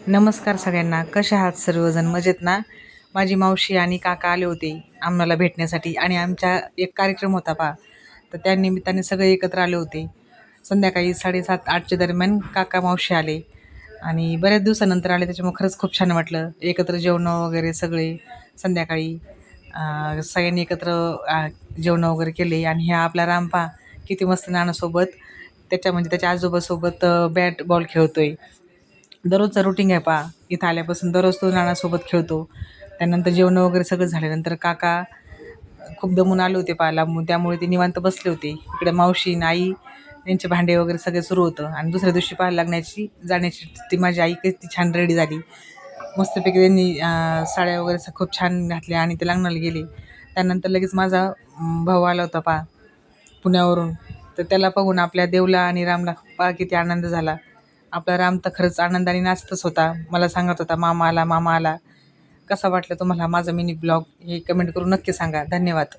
नमस्कार सगळ्यांना. कसे आहात सर्वजण? मजेत ना? माझी मावशी आणि काका आले होते आम्हाला भेटण्यासाठी आणि आमच्या एक कार्यक्रम होता पहा. तर त्या निमित्ताने सगळे एकत्र आले होते. संध्याकाळी 7:30-8च्या दरम्यान काका मावशी आले आणि बऱ्याच दिवसानंतर आले, त्याच्यामुळे खरंच खूप छान वाटलं. एकत्र जेवणं वगैरे सगळे संध्याकाळी सगळ्यांनी एकत्र जेवणं वगैरे केले आणि ह्या आपला राम पहा किती मस्त नानासोबत म्हणजे त्याच्या आजोबासोबत बॅट बॉल खेळतोय. दररोजचा रुटीन आहे पहा. इथं आल्यापासून दररोज तो नानासोबत खेळतो. त्यानंतर जेवणं वगैरे सगळं झाल्यानंतर काका खूप दमून आले होते पहा लांबून, त्यामुळे ते निवांत बसले होते. इकडे मावशी आणि आई यांचे भांडे वगैरे सगळे सुरू होतं आणि दुसऱ्या दिवशी पाहायला जाण्याची ती माझी आई किती छान रेडी झाली. मस्तपैकी त्यांनी साड्या वगैरे खूप छान घातल्या आणि ते लग्नाला गेले. त्यानंतर लगेच माझा भाऊ आला होता पहा पुण्यावरून. तर त्याला बघून आपल्या देवला आणि रामला पहा किती आनंद झाला. आपला राम तर खरंच आनंदाने नाचतच होता. मला सांगत होता, "मामा आला, मामा आला." कसा वाटला तुम्हाला माझा मिनी ब्लॉग हे कमेंट करून नक्की सांगा. धन्यवाद.